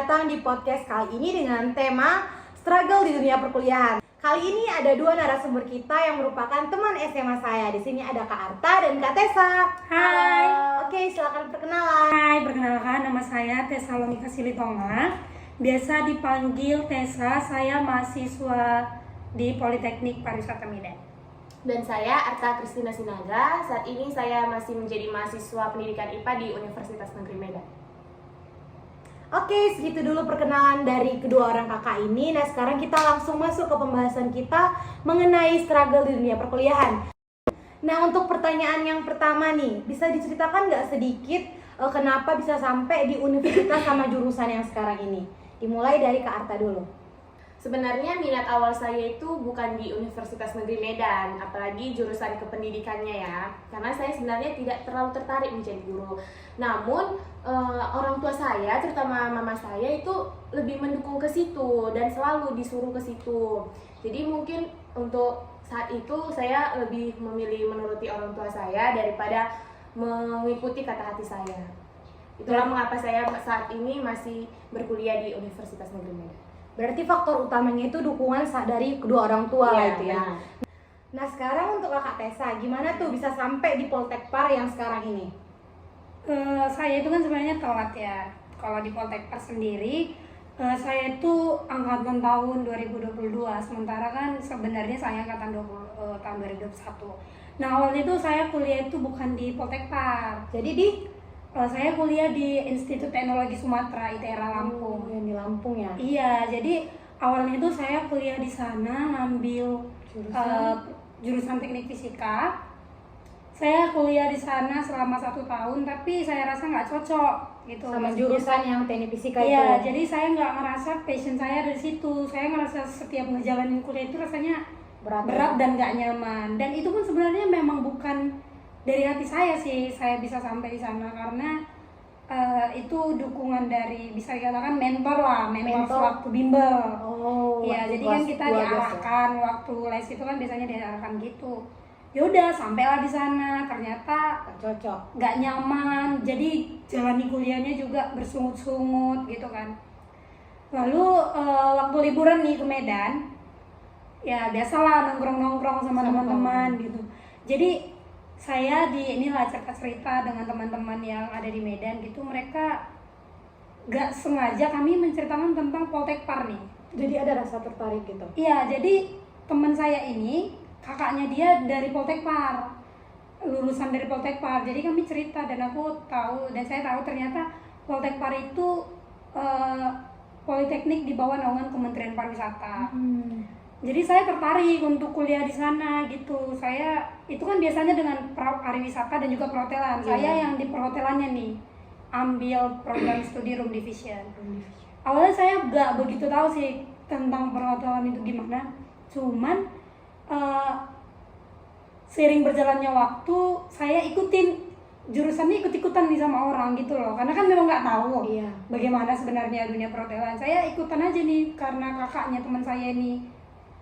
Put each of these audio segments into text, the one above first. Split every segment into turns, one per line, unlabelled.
datang di podcast kali ini dengan tema struggle di dunia perkuliahan. Kali ini ada dua narasumber kita yang merupakan teman SMA saya. Di sini ada Kak Arta dan Kak Tessa.
Hai.
Oke, silakan perkenalan.
Hai, perkenalkan nama saya Tessa Lonika Silitonga. Biasa dipanggil Tessa, saya mahasiswa di Politeknik Pariwisata Medan.
Dan saya Arta Kristina Sinaga. Saat ini saya masih menjadi mahasiswa pendidikan IPA di Universitas Negeri Medan.
Oke, segitu dulu perkenalan dari kedua orang kakak ini. Nah, sekarang kita langsung masuk ke pembahasan kita mengenai struggle di dunia perkuliahan. Nah, untuk pertanyaan yang pertama nih, bisa diceritakan nggak sedikit kenapa bisa sampai di universitas sama jurusan yang sekarang ini? Dimulai dari Kak Arta dulu.
Sebenarnya minat awal saya itu bukan di Universitas Negeri Medan, apalagi jurusan kependidikannya ya. Karena saya sebenarnya tidak terlalu tertarik menjadi guru. Namun orang tua saya, terutama mama saya itu lebih mendukung ke situ dan selalu disuruh ke situ. Jadi mungkin untuk saat itu saya lebih memilih menuruti orang tua saya daripada mengikuti kata hati saya. Itulah mengapa saya saat ini masih berkuliah di Universitas Negeri Medan.
Berarti faktor utamanya itu dukungan dari kedua orang tua lah itu ya. Nah, sekarang untuk Kakak Tessa, gimana tuh bisa sampai di Poltekpar yang sekarang ini?
Saya itu kan sebenarnya telat ya. Kalau di Poltekpar sendiri, saya itu angkatan tahun 2022, sementara kan sebenarnya saya angkatan tahun 2021. Nah, awalnya itu saya kuliah itu bukan di Poltekpar.
Jadi
saya kuliah di Institut Teknologi Sumatera ITERA Lampung.
Yang di Lampung ya?
Iya, jadi awalnya itu saya kuliah di sana ngambil jurusan teknik fisika. Saya kuliah di sana selama 1 tahun, tapi saya rasa nggak cocok gitu.
Sama jurusan yang teknik fisika itu?
Iya, jadi saya nggak ngerasa passion saya dari situ. Saya ngerasa setiap ngejalanin kuliah itu rasanya berat dan nggak nyaman. Dan itu pun sebenarnya memang bukan dari hati saya sih, saya bisa sampai di sana karena itu dukungan dari, bisa dikatakan mentor waktu bimbel.
Oh,
ya jadi kan kita diarahkan ya? Waktu les itu kan biasanya diarahkan gitu. Ya udah, sampailah di sana, ternyata nggak nyaman, jadi jalani kuliahnya juga bersungut-sungut gitu kan. Lalu waktu liburan nih ke Medan, ya biasalah nongkrong-nongkrong sama teman-teman gitu. Jadi saya inilah cerita dengan teman-teman yang ada di Medan gitu, mereka gak sengaja kami menceritakan tentang Poltekpar nih.
Jadi ada rasa tertarik gitu?
Iya, jadi teman saya ini, kakaknya dia dari Poltekpar, lulusan dari Poltekpar. Jadi kami cerita dan saya tahu ternyata Poltekpar itu politeknik di bawah naungan Kementerian Pariwisata. Jadi saya tertarik untuk kuliah di sana gitu. Saya itu kan biasanya dengan pariwisata dan juga perhotelan. Saya yang di perhotelannya nih, ambil program studi room division. Awalnya saya nggak begitu tahu sih tentang perhotelan itu gimana. Cuman seiring berjalannya waktu, saya ikutin jurusannya ikut-ikutan nih sama orang gitu loh. Karena kan memang nggak tahu bagaimana sebenarnya dunia perhotelan. Saya ikutan aja nih karena kakaknya teman saya ini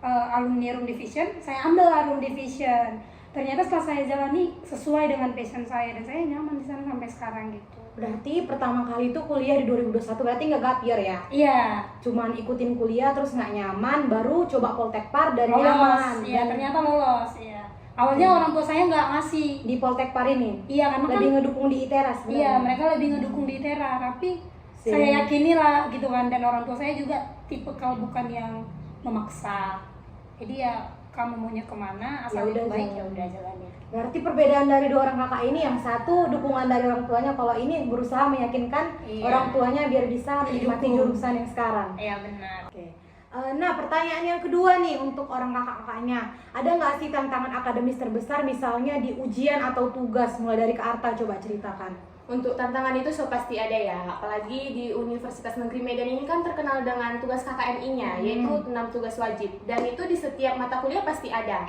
alumni room division, saya ambil room division. Ternyata setelah saya jalani sesuai dengan passion saya dan saya nyaman di sana sampai sekarang gitu.
Berarti pertama kali itu kuliah di 2021, berarti nggak gap year ya?
Iya.
Cuman ikutin kuliah terus nggak nyaman, baru coba Poltekpar dan
lolos,
nyaman.
Iya, ternyata lolos ya. Awalnya orang tua saya nggak ngasih
di Poltekpar ini.
Iya, karena
lebih ngedukung di ITERA sebenarnya.
Iya, mereka lebih ngedukung di ITERA, tapi saya yakinilah gitu kan, dan orang tua saya juga tipe kalau bukan yang memaksa. Jadi ya kamu maunya kemana, asal itu baik ya udah jalannya.
Berarti perbedaan dari dua orang kakak ini, yang satu dukungan dari orang tuanya, kalau ini berusaha meyakinkan orang tuanya biar bisa menikmati jurusan yang sekarang.
Iya benar.
Oke. Nah, pertanyaan yang kedua nih untuk orang kakak-kakaknya, ada nggak sih tantangan akademis terbesar misalnya di ujian atau tugas? Mulai dari Kak Arta, coba ceritakan.
Untuk tantangan itu pasti ada ya, apalagi di Universitas Negeri Medan ini kan terkenal dengan tugas KKNI-nya, yaitu 6 tugas wajib, dan itu di setiap mata kuliah pasti ada.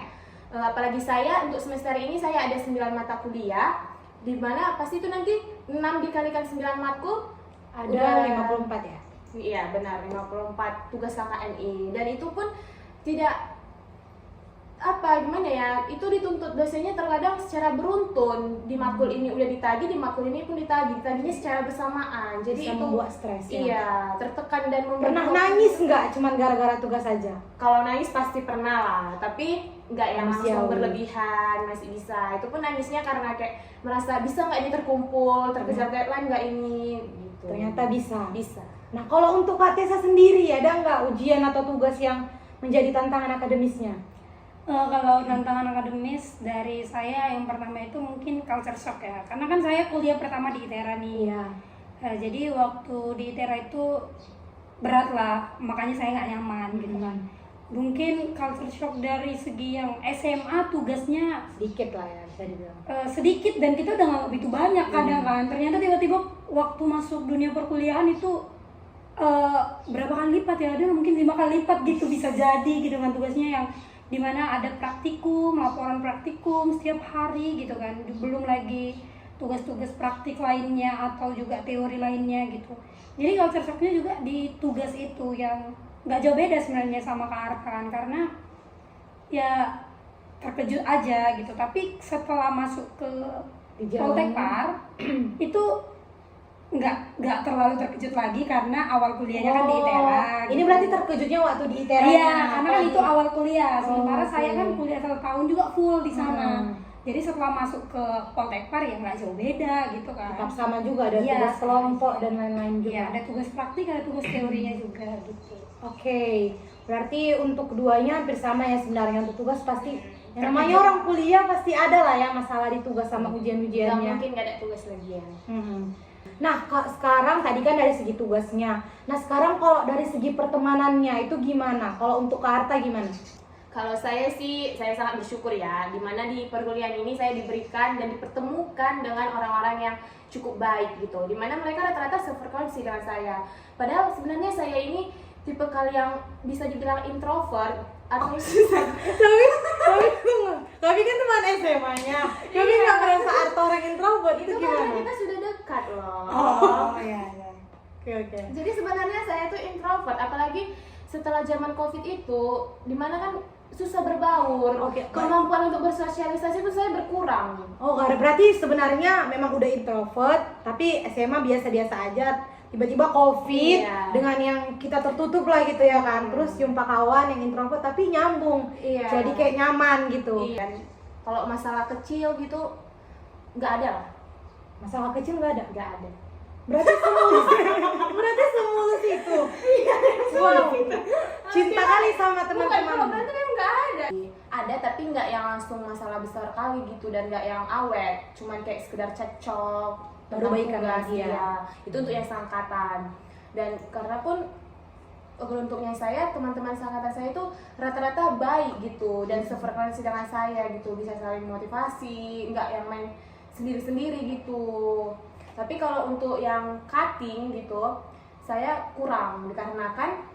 Apalagi saya untuk semester ini saya ada 9 mata kuliah, di mana pasti itu nanti 6 dikalikan 9 matkul
ada 54 ya?
Iya benar, 54 tugas KKNI, dan itu pun tidak apa gimana ya, itu dituntut dosennya terkadang secara beruntun, di makul ini udah ditagih, di makul ini pun ditagihnya secara bersamaan, jadi
Bisa
itu
membuat stres ya.
iya, tertekan dan
Pernah
membuat
nangis nggak cuman gara-gara tugas saja?
kalau nangis pasti pernah lah, tapi nggak yang langsung
Manusiawi.
berlebihan, masih bisa. Itu pun nangisnya karena kayak merasa bisa nggak ini terkumpul, terkejar deadline nggak ini gitu.
Ternyata bisa.
Bisa.
Nah, kalau untuk Kak Tessa sendiri ada nggak ujian atau tugas yang menjadi tantangan akademisnya?
Kalau tantangan akademis dari saya yang pertama itu mungkin culture shock ya, karena kan saya kuliah pertama di ITERA nih.
Iya.
Jadi waktu di ITERA itu berat lah, makanya saya nggak nyaman gitu kan. Mungkin culture shock dari segi yang SMA tugasnya
Sedikit lah ya bisa dibilang.
sedikit dan kita udah nggak begitu banyak kadang kan. Ternyata tiba-tiba waktu masuk dunia perkuliahan itu berapa kali lipat ya, ada mungkin 5 kali lipat gitu bisa jadi gitu kan tugasnya, yang dimana ada praktikum, laporan praktikum setiap hari gitu kan, belum lagi tugas-tugas praktik lainnya atau juga teori lainnya gitu. Jadi culture shocknya juga di tugas itu yang nggak jauh beda sebenarnya sama Kak Arka kan, karena ya terkejut aja gitu. Tapi setelah masuk ke Poltekpar itu nggak terlalu terkejut lagi karena awal kuliahnya kan di ITERA.
Ini
gitu.
berarti terkejutnya waktu di ITERA.
Iya, karena kan itu awal kuliah. Sementara
oke.
saya kan kuliah 1 tahun juga full di sana. Jadi setelah masuk ke Poltekpar ya nggak jauh beda gitu kan.
Tetap sama juga, ada
Iya,
tugas kelompok
sama.
dan lain-lain juga.
Iya, ada tugas praktik, ada tugas teorinya juga gitu.
Oke, berarti untuk keduanya hampir sama ya sebenarnya. Untuk tugas pasti yang namanya orang kuliah pasti ada lah ya masalah di tugas sama
Nggak
ujian-ujiannya.
mungkin nggak ada tugas lagi ya.
Nah, sekarang tadi kan dari segi tugasnya. Nah, sekarang kalau dari segi pertemanannya itu gimana? Kalau untuk Kak Arta gimana?
Kalau saya sih, saya sangat bersyukur ya, dimana di perkuliahan ini saya diberikan dan dipertemukan dengan orang-orang yang cukup baik gitu, dimana mereka rata-rata sefrekuensi dengan saya. Padahal sebenarnya saya ini tipe kali yang bisa dibilang introvert atau susah.
Tapi kan teman SMA-nya. Kami nggak merasa Arta orang introvert
Itu karena kita sudah dekat loh.
iya. Oke.
Jadi sebenarnya saya tuh introvert, apalagi setelah zaman COVID itu, dimana kan susah berbaur,
Oke.
kemampuan untuk bersosialisasi itu saya berkurang.
Oh, berarti sebenarnya memang udah introvert, tapi SMA biasa-biasa aja. Tiba-tiba COVID
Iya.
dengan yang kita tertutup lah gitu ya kan. Terus jumpa kawan yang introvert tapi nyambung.
Iya.
Jadi kayak nyaman gitu.
Iya. Kalau masalah kecil gitu nggak ada lah,
Masalah kecil nggak ada.
nggak ada.
Berarti semulus itu. Wow. Cinta kali sama
Bukan, kalau
teman-teman.
berantem emang nggak ada. Ada tapi nggak yang langsung masalah besar kali gitu, dan nggak yang awet, cuman kayak sekedar cekcok.
Baru
tentang
baikan
tugas,
lagi ya.
iya. Itu untuk yang seangkatan. Dan karena pun beruntungnya saya, teman-teman seangkatan saya itu rata-rata baik gitu dan sefrekuensi dengan saya gitu, bisa saling motivasi, nggak yang main sendiri-sendiri gitu. Tapi kalau untuk yang cutting gitu, saya kurang dikarenakan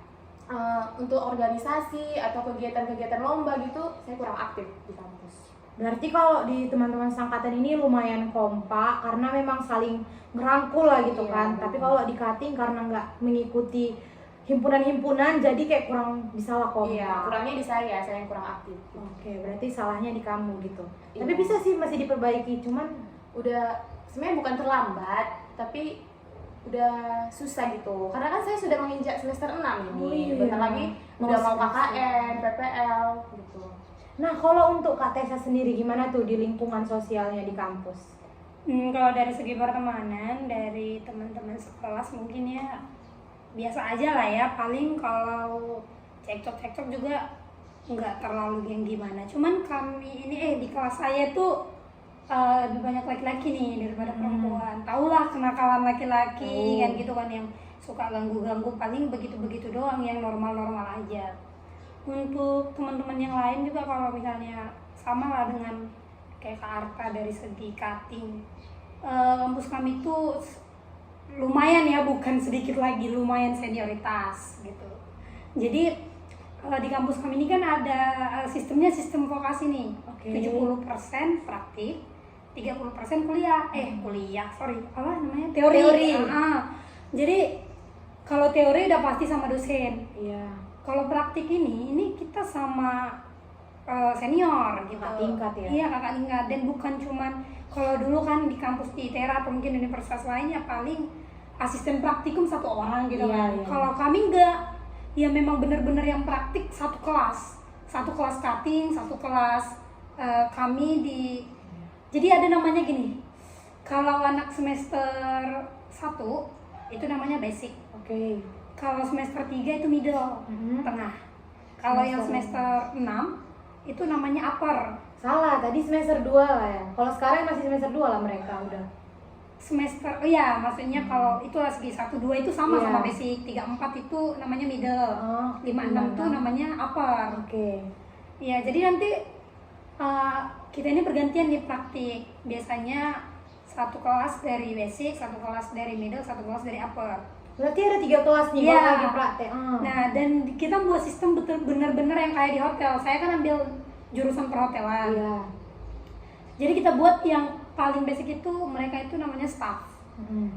untuk organisasi atau kegiatan-kegiatan lomba gitu, saya kurang aktif di kampus.
Berarti kalau di teman-teman seangkatan ini lumayan kompak karena memang saling ngerangkul lah gitu
Iya,
kan.
benar.
Tapi kalau di cutting karena nggak mengikuti himpunan-himpunan jadi kayak kurang bisa lah kompak.
Iya, kurangnya di saya yang kurang aktif.
Oke, berarti salahnya di kamu gitu.
Iya.
Tapi bisa sih masih diperbaiki, cuman
Udah sebenarnya bukan terlambat, tapi udah susah gitu. Karena kan saya sudah menginjak semester 6 ini.
Oh, iya.
Bentar lagi udah mau
Mau
KKN, PPL gitu.
nah kalau untuk Kak Tessa sendiri gimana tuh di lingkungan sosialnya di kampus?
Kalau dari segi pertemanan, dari teman-teman sekelas mungkin ya biasa aja lah ya. Paling kalau cekcok juga nggak terlalu yang gimana. Cuman kami ini di kelas saya tuh lebih banyak laki-laki nih daripada perempuan. Tahulah kenakalan laki-laki kan gitu kan, yang suka ganggu-ganggu, paling begitu-begitu doang, yang normal-normal aja. Untuk teman-teman yang lain juga kalau misalnya sama lah dengan kayak Kak Arta dari segi cutting, kampus kami tuh lumayan ya, bukan sedikit lagi, lumayan senioritas gitu. Jadi di kampus kami ini kan ada sistemnya sistem vokasi nih.
Oke.
70% praktik, 30% kuliah. Teori.
Teori.
Jadi kalau teori udah pasti sama dosen.
Iya.
Kalau praktik ini kita sama senior gitu.
Kakak tingkat ya?
Iya, kakak tingkat. Dan bukan cuman kalau dulu kan di kampus di ITERA atau mungkin universitas lainnya paling asisten praktikum 1 orang gitu
Iya,
kan.
iya.
Kalau kami enggak, ya memang benar-benar yang praktik satu kelas cutting, satu kelas kami di. Jadi ada namanya gini. Kalau anak semester 1 itu namanya basic.
Oke.
Kalau semester 3 itu middle, tengah. Kalau yang semester 6 itu namanya upper.
Salah, tadi semester 2 lah ya. Kalau sekarang masih semester 2 lah mereka udah.
Semester, iya maksudnya kalau itu segi 1, 2 itu sama
Iya.
sama basic, 3, 4 itu namanya middle,
Oh,
5, 6 itu namanya upper.
Oke.
Iya, jadi nanti kita ini bergantian di praktik. Biasanya satu kelas dari basic, satu kelas dari middle, satu kelas dari upper.
Berarti ada 3 kelas nih
Iya.
kalau lagi praktek.
Nah, dan kita buat sistem bener-bener yang kayak di hotel. Saya kan ambil jurusan perhotelan.
Iya.
Jadi kita buat yang paling basic itu mereka itu namanya staff.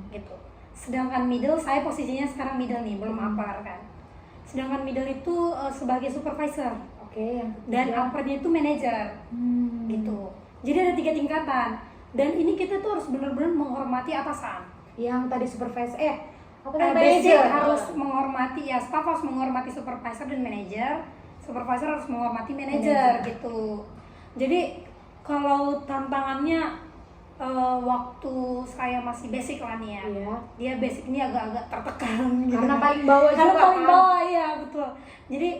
Gitu. Sedangkan middle, saya posisinya sekarang middle nih, belum upper kan. Sedangkan middle itu sebagai supervisor.
Oke, yang
Dan
ketiga.
uppernya itu manager. Gitu. Jadi ada 3 tingkatan. Dan ini kita tuh harus benar-benar menghormati atasan.
Yang tadi supervisor apa tadi
Basic
manager?
harus menghormati, ya staff harus menghormati supervisor dan manager. Supervisor harus menghormati manager gitu. Jadi kalau tantangannya waktu saya masih basic lah nih ya,
Iya.
dia basic ini agak-agak tertekan gitu.
Karena paling bawah
Karena
juga
paling
kan?
bawah, ya betul. Jadi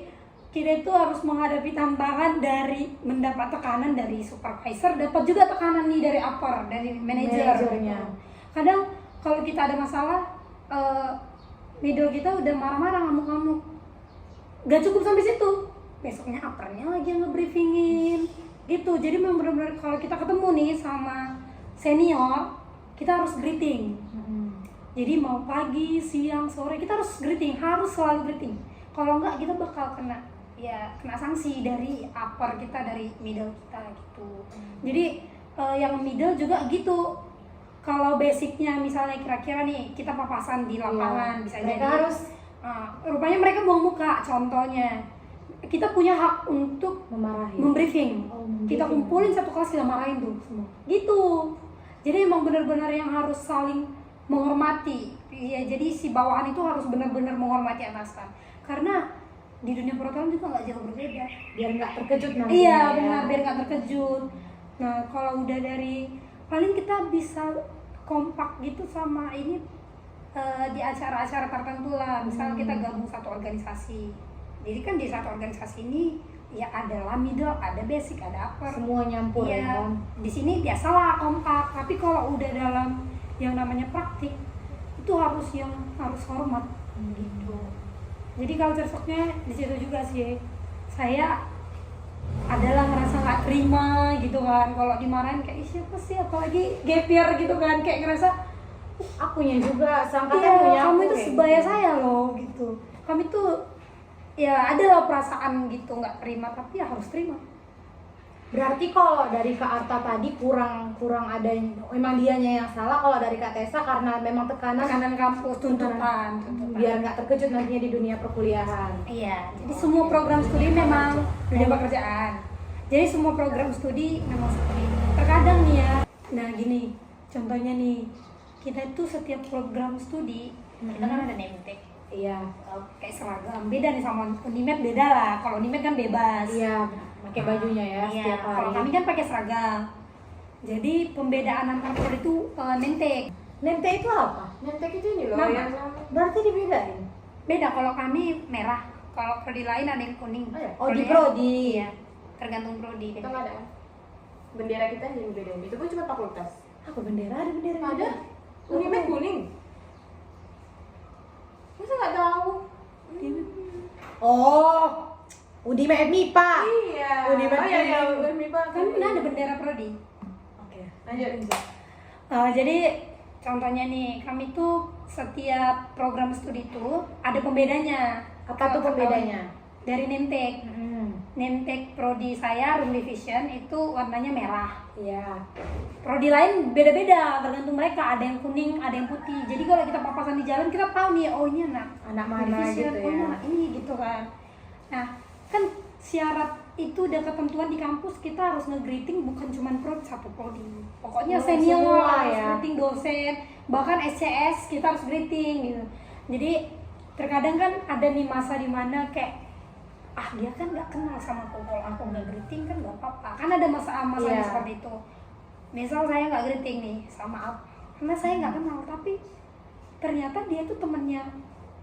kita itu harus menghadapi tantangan dari mendapat tekanan dari supervisor, dapat juga tekanan nih dari upper, dari manajer.
Manajernya.
Gitu. Kadang kalau kita ada masalah, middle kita udah marah-marah, ngamuk-ngamuk. Gak cukup sampai situ, besoknya uppernya lagi yang nge-briefingin gitu. Jadi memang benar-benar kalau kita ketemu nih sama senior, kita harus greeting. Jadi mau pagi, siang, sore kita harus greeting, harus selalu greeting. Kalau enggak kita bakal kena sanksi dari upper kita, dari middle kita gitu. Jadi yang middle juga gitu. Kalau basicnya misalnya kira-kira nih kita papasan di lapangan, bisa
Mereka
jadi
harus
rupanya mereka buang muka. Contohnya kita punya hak untuk
memarahi.
membriefing.
Membriefing.
Kita kumpulin satu kelas, kita marahin tuh semua. Gitu. Jadi emang benar-benar yang harus saling menghormati. Ya, jadi si bawahan itu harus benar-benar menghormati atasan. Karena di dunia perhotelan juga nggak jauh berbeda.
Biar nggak terkejut nanti.
Iya benar, biar nggak terkejut. Nah kalau udah dari paling kita bisa kompak gitu sama ini di acara-acara tertentu lah. Misalnya kita gabung satu organisasi. Jadi kan di satu organisasi ini ya ada middle, ada basic, ada upper.
Semua nyampur ya
Iya,
kan?
di sini biasalah kompak. Tapi kalau udah dalam yang namanya praktik itu harus hormat gitu. Jadi culture shocknya di situ juga sih. Saya adalah ngerasa nggak terima gitu kan kalau dimarahin, kayak "Ih, siapa sih, apalagi gap year gitu kan, kayak ngerasa
Akunya juga, seangkatan
iya,
punya
kamu
aku
itu
kayak
sebaya
gitu.
saya loh gitu. Kami tuh ya ada lah perasaan gitu nggak terima, tapi ya harus terima.
Berarti kalau dari Kak Arta tadi kurang ada memang dianya yang salah. Kalau dari Kak Tessa karena memang tekanan
Kampus, tuntutan.
biar nggak terkejut nantinya di dunia perkuliahan.
Iya, jadi semua program studi memang dunia pekerjaan. Jadi semua program studi memang seperti itu. Terkadang nih ya, nah gini, contohnya nih, kita itu setiap program studi, kita kan ada name tag.
Iya.
Kayak seragam, beda nih sama Unimed, beda lah. Kalau Unimed kan bebas.
Iya, pakai bajunya ya
Iya,
setiap hari.
kalau kami kan pakai seragam. Jadi pembedaan antar prodi itu name tag.
Nente itu apa?
Nentek itu ini loh
Nama.
yang
Berarti dibedain.
Beda, kalau kami merah, kalau prodi lain ada yang kuning.
Oh, di prodi.
Iya, tergantung prodi.
kita nggak ada. Bendera kita yang bedain. Itu pun cuma fakultas.
Apa bendera? Ada bendera?
Ada. Unimed kuning. Masa nggak tahu?
Oh, Unimed MIPA.
Iya.
Unimed
Oh iya iya.
kuning.
Unimed MIPA.
Kan ada bendera prodi.
Oke.
Lanjut.
Jadi contohnya nih, kami tuh setiap program studi itu ada pembedanya.
Apa tuh pembedanya?
Dari name tag. Name tag prodi saya room division itu warnanya merah.
Iya.
Prodi lain beda-beda, tergantung mereka. Ada yang kuning, ada yang putih. Jadi kalau kita papasan di jalan, kita tahu nih, oh ini anak
Anak mana
division,
gitu
oh ini
ya.
anak ini gitu kan. Nah, kan syarat itu udah ketentuan di kampus kita harus nge-greeting bukan cuma satu prodi. Pokoknya
Oh,
senior
semua
harus
ya.
greeting, dosen, bahkan SCS kita harus greeting gitu. Jadi terkadang kan ada nih masa dimana kayak dia kan nggak kenal sama aku, kalau aku nggak greeting kan nggak apa-apa. Kan ada masa-masanya
Iya.
seperti itu. Misal saya nggak greeting nih sama apa, karena saya nggak kenal, tapi ternyata dia tuh temennya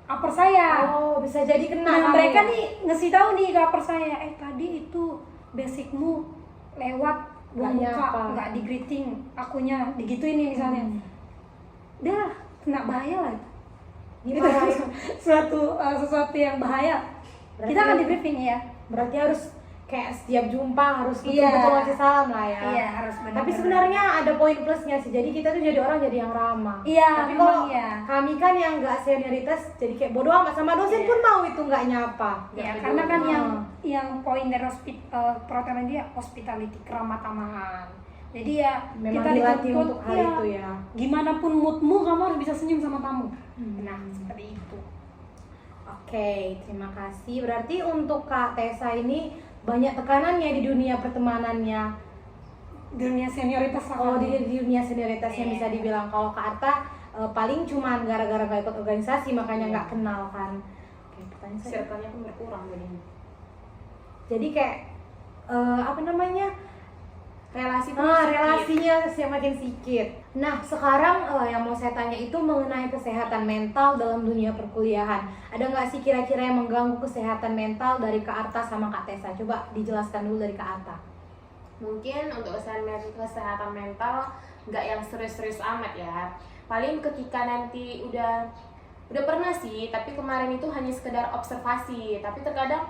upper saya.
Oh, bisa jadi kena.
Nah,
kamu.
mereka nih ngasih tahu nih ke upper saya, tadi itu basicmu lewat buang
Nggak
muka,
nyapa.
nggak di greeting, akunya digituin nih misalnya. Dah, kena bahaya lah. Itu
Gimana?
sesuatu yang bahaya.
Berarti-
Kita akan di briefing ya.
Berarti harus kayak setiap jumpa harus
Iya.
betul-betul ngasih salam lah ya.
Iya, harus benar.
Tapi sebenarnya ada poin plusnya sih. Jadi kita tuh jadi orang jadi yang ramah.
Iya,
Tapi
memang
kalau
iya.
kami kan yang nggak senioritas jadi kayak bodoh amat, sama dosen
Iya.
pun mau itu nggak nyapa.
Ya,
Nggak
karena kan
peduli.
yang poin dari peraturan dia hospitality, keramah tamahan. Jadi ya
Memang
kita
dilatih
dituntut,
untuk hal itu ya.
Gimana pun moodmu, kamu harus bisa senyum sama tamu.
Hmm.
Nah, seperti itu.
Oke, terima kasih. Berarti untuk Kak Tessa ini banyak tekanannya di dunia pertemanannya.
Dunia senioritas lah.
Oh,
kan.
di dunia senioritas yang
Iya.
bisa dibilang. Kalau Kak Arta paling cuman gara-gara gak ikut organisasi makanya nggak kenal kan. Oke, pertanyaan saya.
Circle-nya pun berkurang jadinya.
Jadi kayak apa namanya?
Relasi pun
Relasinya semakin sedikit. Nah, sekarang yang mau saya tanya itu mengenai kesehatan mental dalam dunia perkuliahan. Ada nggak sih kira-kira yang mengganggu kesehatan mental dari Kak Arta sama Kak Tessa? Coba dijelaskan dulu dari Kak Arta.
Mungkin untuk kesehatan mental nggak yang serius-serius amat ya. Paling ketika nanti udah pernah sih, tapi kemarin itu hanya sekedar observasi. Tapi terkadang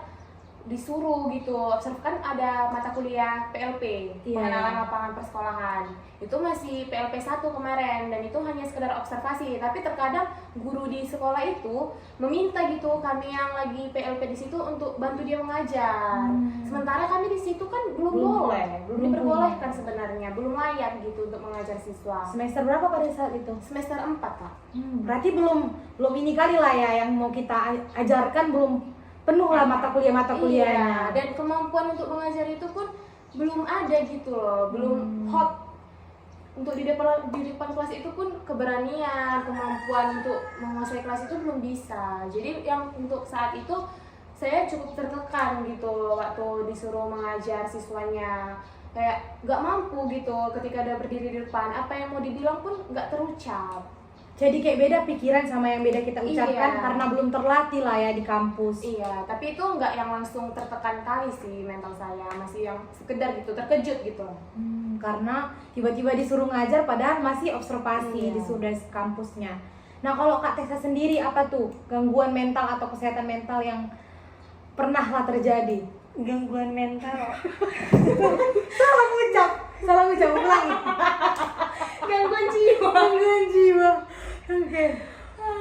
disuruh gitu, kan ada mata kuliah PLP,
Iya.
pengenalan lapangan persekolahan. Itu masih PLP 1 kemarin, dan itu hanya sekedar observasi. Tapi terkadang guru di sekolah itu meminta gitu kami yang lagi PLP di situ untuk bantu dia mengajar. Sementara kami di situ kan belum boleh, belum diperbolehkan sebenarnya, belum layak gitu untuk mengajar siswa.
Semester berapa pada saat itu?
Semester 4, Kak.
Berarti belum ini kali lah ya yang mau kita ajarkan belum penuh lah mata kuliahnya.
Iya, dan kemampuan untuk mengajar itu pun belum ada gitu loh, belum hot. Untuk di depan kelas itu pun keberanian, kemampuan untuk menguasai kelas itu belum bisa. Jadi yang untuk saat itu saya cukup tertekan gitu waktu disuruh mengajar siswanya. Kayak nggak mampu gitu ketika udah berdiri di depan, apa yang mau dibilang pun nggak terucap.
Jadi kayak beda pikiran sama yang beda kita ucapkan
Iya.
karena belum terlatih lah ya di kampus.
Iya, tapi itu nggak yang langsung tertekan kali sih mental saya, masih yang sekedar gitu, terkejut gitu.
Karena tiba-tiba disuruh ngajar padahal masih observasi
Iya.
di sudah kampusnya. Nah, kalau Kak Tessa sendiri apa tuh gangguan mental atau kesehatan mental yang pernah lah terjadi?
Gangguan mental.
Salah ucap, ulangi.
Gangguan jiwa.
Gangguan jiwa. Oke.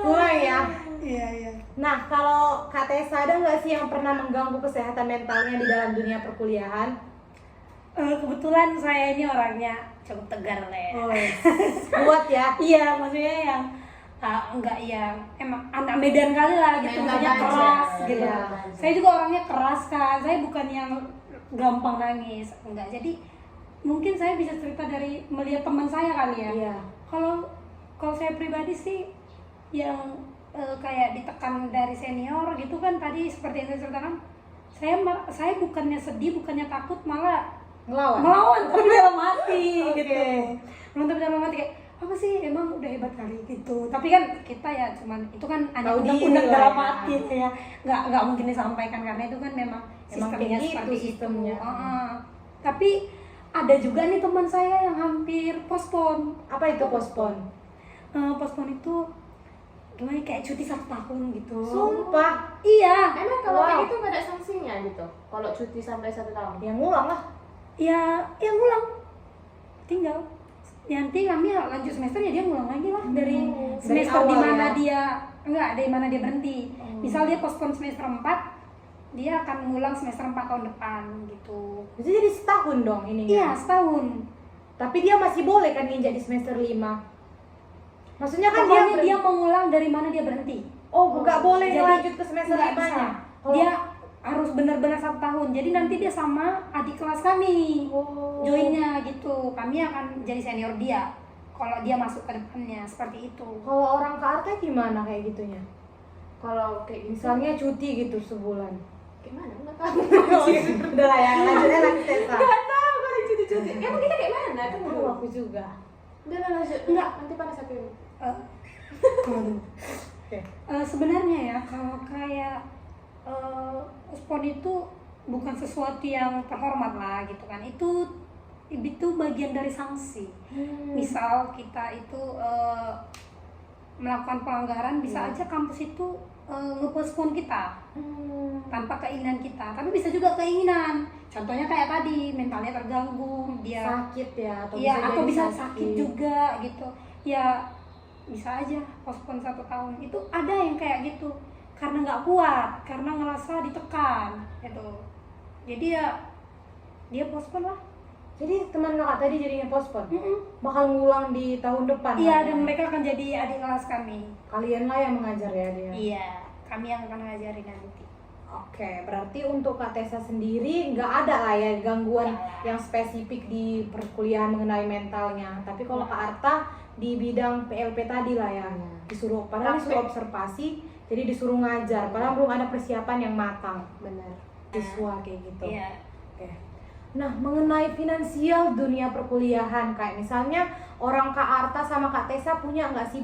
Mulai ya.
Iya.
Nah, kalau Kak Tessa ada nggak sih yang pernah mengganggu kesehatan mentalnya di dalam dunia perkuliahan?
Kebetulan saya ini orangnya cukup tegar lah ya.
Oh, kuat ya.
Iya, maksudnya yang enggak yang emang anak Medan kali lah gitu,
Mental
maksudnya
baja.
keras gitu.
Iya.
Saya juga orangnya keras kan, saya bukan yang gampang nangis, enggak. Jadi mungkin saya bisa cerita dari melihat teman saya kali ya.
Iya.
Kalau saya pribadi sih yang kayak ditekan dari senior gitu kan, tadi seperti yang saya ceritakan, saya bukannya sedih, bukannya takut, malah melawan tapi dalam hati gitu. Melawan tapi dalam hati kayak apa sih, emang udah hebat kali gitu. Tapi kan kita ya cuman itu kan hanya
Tahu diri
unek-unek
lah
dalam
ya.
hati ya. Nggak mungkin disampaikan karena itu kan memang sistemnya
kayak gitu
seperti
sistemnya.
itu. Tapi ada juga nih teman saya yang hampir postpone.
Apa itu postpone?
Postpone itu gimana, kayak cuti 1 tahun gitu.
Sumpah.
Iya.
Emang kalau
Wow.
kayak gitu nggak ada sanksinya gitu? Kalau cuti sampai 1 tahun?
Yang ngulang lah.
Ya ngulang. Tinggal nanti kami lanjut semester ya dia ngulang lagi lah dari semester
awal
di mana
ya?
dia dari mana dia berhenti. Misal dia postpone semester 4, dia akan ngulang semester 4 tahun depan gitu.
Itu jadi setahun dong ininya.
Iya, setahun.
Tapi dia masih boleh kan nginjak di semester 5. Maksudnya kan
Pokoknya
dia
dia mengulang dari mana dia berhenti.
nggak boleh
Jadi,
lanjut ke semester
nggak
5-nya.
bisa. Dia harus benar-benar 1 tahun. Jadi nanti dia sama adik kelas kami joinnya gitu. Kami akan jadi senior dia kalau dia masuk ke depannya, seperti itu.
Kalau orang ke Arta gimana kayak gitunya?
Kalau kayak gitu,
Misalnya cuti gitu sebulan.
gimana? Nggak tahu.
Udah lah ya, lanjutnya lanjut Tessa.
Nggak tahu kalau cuti-cuti. Emang kita kayak mana? Kan
Tahu aku juga.
Udah lah, lanjut.
Nggak.
Nanti panas aku.
Eh,
Oke.
sebenarnya ya kalau kayak USPON itu bukan sesuatu yang terhormat lah gitu kan. Itu bagian dari sanksi. Misal kita itu melakukan pelanggaran, bisa aja kampus itu ngepospon kita tanpa keinginan kita, tapi bisa juga keinginan. Contohnya kayak tadi, mentalnya terganggu, dia
Sakit ya atau
iya, atau
jadi
bisa sakit juga gitu ya, bisa aja pospon 1 tahun. Itu ada yang kayak gitu karena nggak kuat, karena ngerasa ditekan gitu, jadi ya dia pospon lah.
Jadi teman kakak tadi jadinya pospon.
Mm-mm.
Bakal ngulang di tahun depan.
Iya,
kan?
dan mereka akan jadi adik kelas kami.
Kalian lah yang mengajar ya dia.
Iya, kami yang akan ngajarin nanti.
Oke, berarti untuk Kak Tessa sendiri nggak ada lah ya gangguan yang spesifik di perkuliahan mengenai mentalnya. Tapi kalau Kak Arta di bidang PLP tadi lah ya, disuruh padahal disuruh observasi, jadi disuruh ngajar. Padahal belum ada persiapan yang matang.
Benar.
Siswa kayak gitu.
Iya.
Oke. Nah, mengenai finansial dunia perkuliahan, kayak misalnya orang Kak Arta sama Kak Tessa punya nggak sih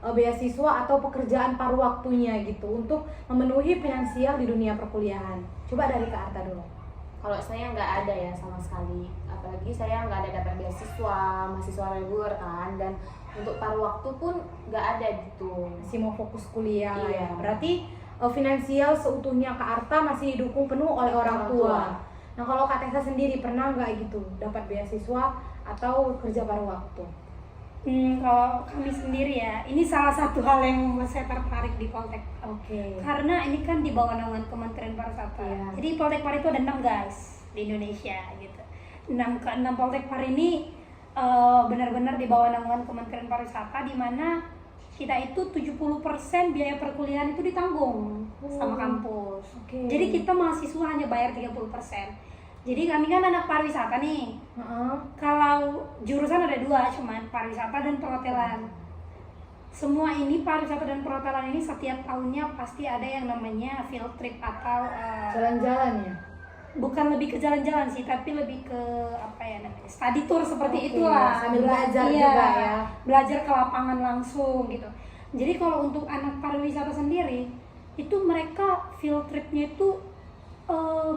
beasiswa atau pekerjaan paruh waktunya gitu untuk memenuhi finansial di dunia perkuliahan? Coba dari Kak Arta dulu.
Kalau saya nggak ada ya sama sekali, apalagi saya nggak ada dapat beasiswa, mahasiswa reguler kan, dan untuk paruh waktu pun nggak ada gitu.
Masih mau fokus kuliah lah ya.
Iya.
Berarti finansial seutuhnya Kak Arta masih didukung penuh oleh orang tua. Nah, kalau Kak Tessa sendiri pernah nggak gitu dapat beasiswa atau kerja paruh waktu?
Kalau kami sendiri ya, ini salah satu hal yang membuat saya tertarik di Poltek.
Oke.
Karena ini kan di bawah naungan Kementerian Pariwisata.
Iya.
Jadi Poltekpar itu ada 6 guys di Indonesia gitu. 6 Poltekpar ini benar-benar di bawah naungan Kementerian Pariwisata, di mana kita itu 70% biaya perkuliahan itu ditanggung sama kampus.
Oke.
Jadi kita mahasiswa hanya bayar 30%. Jadi kami kan anak pariwisata nih. Kalau jurusan ada 2, cuman pariwisata dan perhotelan. Semua ini pariwisata dan perhotelan ini setiap tahunnya pasti ada yang namanya field trip atau
Jalan-jalan ya?
bukan lebih ke jalan-jalan sih, tapi lebih ke apa ya namanya, study tour seperti
Oke,
itulah.
sambil belajar
Iya,
juga ya.
belajar ke lapangan langsung gitu. Jadi kalau untuk anak pariwisata sendiri itu mereka field tripnya itu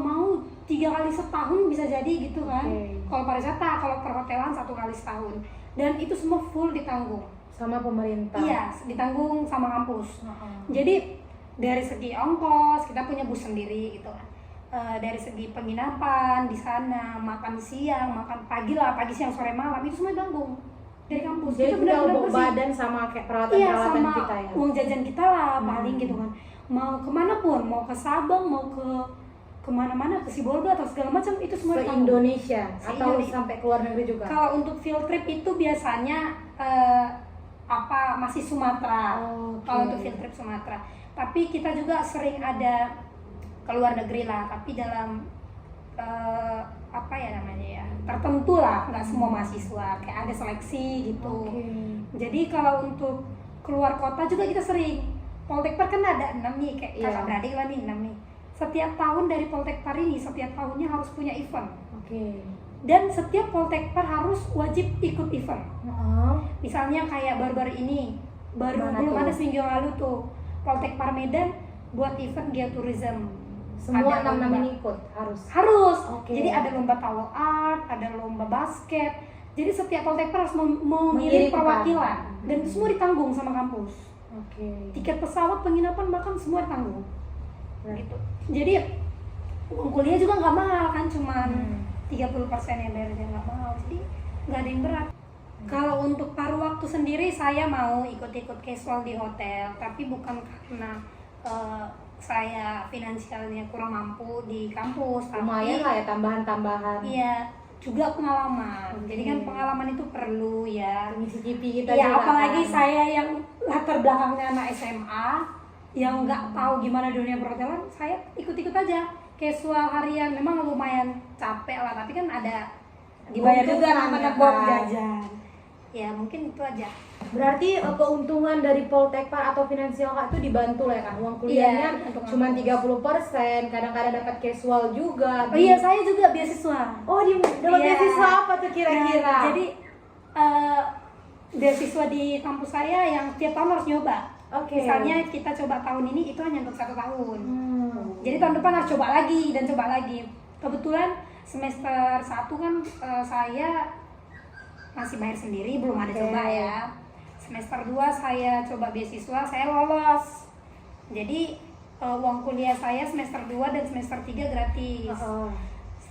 mau 3 kali setahun bisa jadi gitu kan.
Oke.
Kalau pariwisata, kalau perhotelan 1 kali setahun, dan itu semua full ditanggung.
Sama pemerintah.
Iya, ditanggung sama kampus. Jadi dari segi ongkos kita punya bus sendiri gitu kan. Dari segi penginapan di sana, makan siang, makan pagi lah, pagi siang sore malam itu semua ditanggung dari kampus.
Jadi
Itu
kita
benar-benar
bawa
bersih.
badan sama kayak
Iya,
peralatan-peralatan
sama
kita ya.
uang jajan kita lah paling gitu kan. Mau kemana pun, mau ke Sabang, mau ke kemana-mana, ke Sibolga atau segala macam, itu semua
Se
ditanggung.
Indonesia atau
Se-Indonesia.
sampai ke luar negeri juga.
Kalau untuk field trip itu biasanya masih Sumatera.
Oke.
Kalau untuk field trip Sumatera. Tapi kita juga sering ada ke luar negeri lah, tapi dalam apa ya namanya ya, tertentu lah, nggak semua mahasiswa, kayak ada seleksi gitu.
Oke.
Jadi kalau untuk keluar kota juga kita sering. Poltekpar kan ada 6 nih, kayak
Iya.
kakak beradik lah nih 6 nih. Setiap tahun dari Poltekpar ini, setiap tahunnya harus punya event.
Oke.
Dan setiap Poltekpar harus wajib ikut event.
Heeh.
Misalnya kayak baru-baru ini, baru
Mana
belum
tuh?
ada seminggu yang lalu tuh, Poltekpar Medan buat event geotourism.
Semua
Ada
6
lomba.
ini ikut harus.
Harus.
Oke.
Jadi ada lomba towel art, ada lomba basket. Jadi setiap Poltekpar harus mengirim
Mengirimkan.
perwakilan, dan itu semua ditanggung sama kampus.
Oke.
Tiket pesawat, penginapan, makan semua ditanggung. Gitu. Jadi uang kuliah juga nggak mahal kan, cuman 30% yang bayarnya nggak mahal, jadi nggak ada yang berat. Kalau untuk paruh waktu sendiri saya mau ikut-ikut casual di hotel, tapi bukan karena saya finansialnya kurang mampu di kampus,
Lumayan
tapi
lah ya tambahan-tambahan.
iya juga pengalaman.
Oke.
Jadi kan pengalaman itu perlu ya.
Ngicipi kita
Ya
juga.
apalagi
kan.
saya yang latar belakangnya anak SMA yang nggak tahu gimana dunia perhotelan, saya ikut-ikut aja. casual harian memang lumayan capek lah, tapi kan ada dibayar juga
Keuntungan
namanya
ya
buat
kan?
jajan. Ya mungkin itu aja.
Berarti keuntungan dari Poltekpar atau finansial Kak itu dibantu lah ya kan? Uang kuliahnya
Iya, untuk
cuma
ngampus.
30%, kadang-kadang dapat casual juga.
Oh iya, saya juga beasiswa.
Oh, dia dapat
Iya.
beasiswa apa tuh kira-kira?
Nah, jadi beasiswa di kampus saya yang tiap tahun harus nyoba.
Oke.
Misalnya kita coba tahun ini, itu hanya untuk 1 tahun. Jadi
Jadi
tahun depan harus coba lagi dan coba lagi. Kebetulan semester 1 kan saya masih bayar sendiri, belum ada
Oke.
coba ya. Semester 2 saya coba beasiswa, saya lolos. Jadi uang kuliah saya semester 2 dan semester 3 gratis.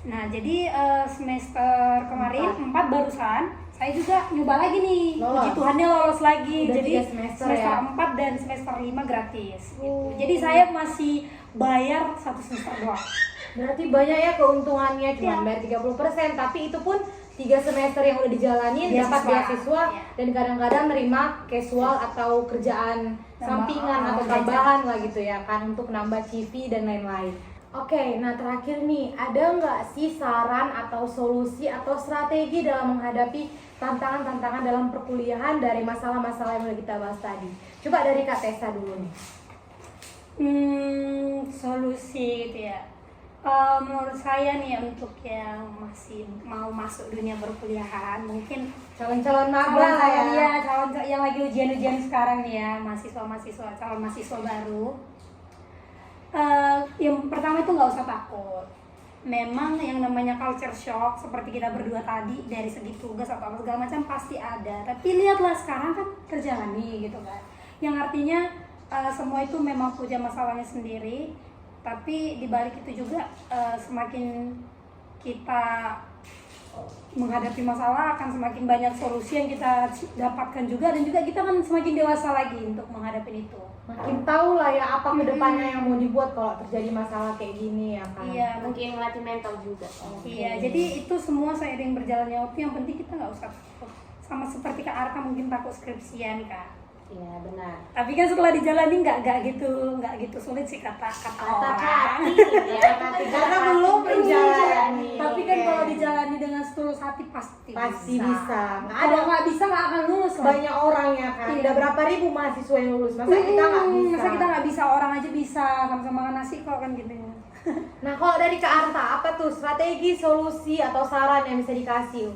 Nah, jadi semester kemarin 4 barusan saya juga nyoba lagi nih.
Lolos.
Puji Tuhannya lolos lagi.
Udah
Jadi
3 semester ya?
4 dan semester 5 gratis. Gitu.
Oh.
Jadi saya masih bayar 1 semester doang.
berarti banyak ya keuntungannya, cuma
Iya.
bayar 30%, tapi itu pun 3 semester yang udah dijalanin dapat beasiswa
Iya.
dan kadang-kadang nerima casual atau kerjaan sampingan atau
jajan.
tambahan lah gitu ya kan, untuk nambah CV dan lain-lain. Oke, nah terakhir nih, ada nggak sih saran atau solusi atau strategi dalam menghadapi tantangan-tantangan dalam perkuliahan dari masalah-masalah yang udah kita bahas tadi? Coba dari Kak Tessa dulu nih.
Solusi gitu ya. Menurut saya nih untuk yang masih mau masuk dunia perkuliahan, mungkin
Calon-calon maba lah ya.
Iya, calon yang lagi ujian-ujian sekarang nih ya, mahasiswa-mahasiswa, calon mahasiswa baru. Yang pertama itu nggak usah takut. Memang yang namanya culture shock seperti kita berdua tadi, dari segi tugas atau apa segala macam pasti ada. Tapi lihatlah sekarang kan terjalani gitu kan. Yang artinya semua itu memang punya masalahnya sendiri. Tapi dibalik itu juga semakin kita menghadapi masalah akan semakin banyak solusi yang kita dapatkan juga, dan juga kita kan semakin dewasa lagi untuk menghadapi itu.
Makin tahu lah ya apa kedepannya yang mau dibuat kalau terjadi masalah kayak gini ya kan.
Iya,
Mungkin melatih mental juga.
iya. Jadi itu semua seiring berjalannya waktu, yang penting kita nggak usah takut. Sama seperti Kak Arka mungkin takut skripsian Kak.
Iya, benar.
Tapi kan setelah dijalani nggak gitu sulit sih kata orang.
Hati ya,
Karena belum menjalani.
Tapi kan
Oke.
kalau dijalani dengan setulus hati pasti
bisa. Nggak
Kalau
ada
nggak bisa nggak akan lulus lah.
banyak orang ya kan.
Iya.
Udah berapa ribu mahasiswa yang lulus. Masa kita nggak bisa?
Masa kita nggak bisa, orang aja bisa sama-sama makan nasi kok kan gitu.
Nah, kalau dari Kak Arta, apa tuh strategi, solusi atau saran yang bisa dikasih?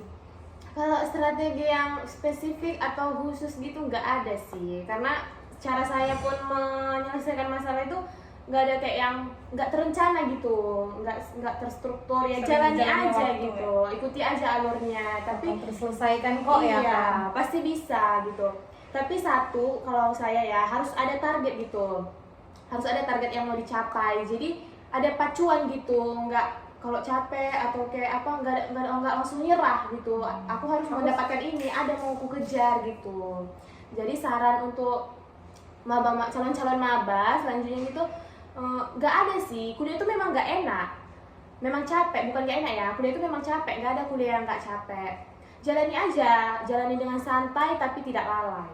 Kalau strategi yang spesifik atau khusus gitu nggak ada sih, karena cara saya pun menyelesaikan masalah itu nggak ada kayak yang nggak terencana gitu, nggak terstruktur ya, jalani
Jalani
aja
waktu,
gitu, ikuti aja alurnya. Tapi
Akan terselesaikan kok ya
iya,
kan?
pasti bisa gitu. Tapi satu, kalau saya ya harus ada target gitu, harus ada target yang mau dicapai. Jadi ada pacuan gitu, nggak kalau capek atau kayak apa nggak langsung nyerah gitu. Aku harus mendapatkan ini, ada mau aku kejar gitu. Jadi saran untuk calon-calon maba selanjutnya gitu, nggak ada sih, kuliah itu memang nggak enak, memang capek, bukan nggak enak ya, kuliah itu memang capek, nggak ada kuliah yang nggak capek. Jalani aja, jalani dengan santai tapi tidak lalai.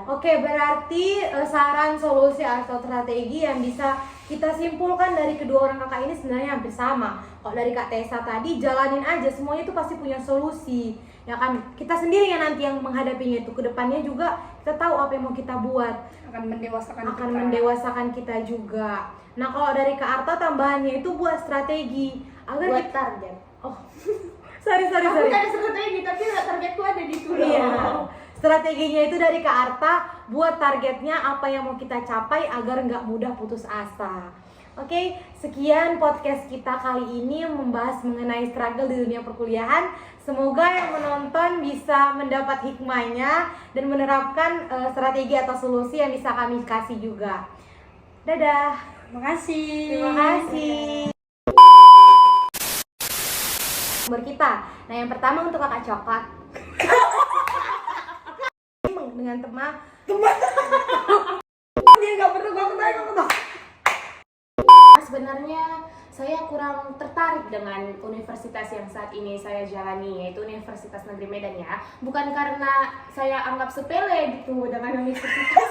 Oke, berarti saran, solusi atau strategi yang bisa kita simpulkan dari kedua orang kakak ini sebenarnya hampir sama. Kalau dari Kak Tessa tadi, jalanin aja, semuanya itu pasti punya solusi. Ya kan, kita sendiri yang nanti yang menghadapinya itu, kedepannya juga kita tahu apa yang mau kita buat,
Akan mendewasakan
akan
kita.
mendewasakan kita juga. Nah, kalau dari Kak Arta tambahannya itu buat strategi agar
Buat
kita,
target.
sorry.
Aku nggak ada strategi, tapi targetku ada di situ.
Iya. Strateginya itu dari Kak Arta buat targetnya apa yang mau kita capai agar nggak mudah putus asa. Oke, sekian podcast kita kali ini membahas mengenai struggle di dunia perkuliahan. Semoga yang menonton bisa mendapat hikmahnya dan menerapkan strategi atau solusi yang bisa kami kasih juga. Dadah.
Terima kasih.
Terima kasih. Kita. Nah, yang pertama untuk Kakak Coklat. Dengan teman.
Dia nggak perlu bangun.
Sebenarnya saya kurang tertarik dengan universitas yang saat ini saya jalani, yaitu Universitas Negeri Medan ya. Bukan karena saya anggap sepele gitu dengan universitas.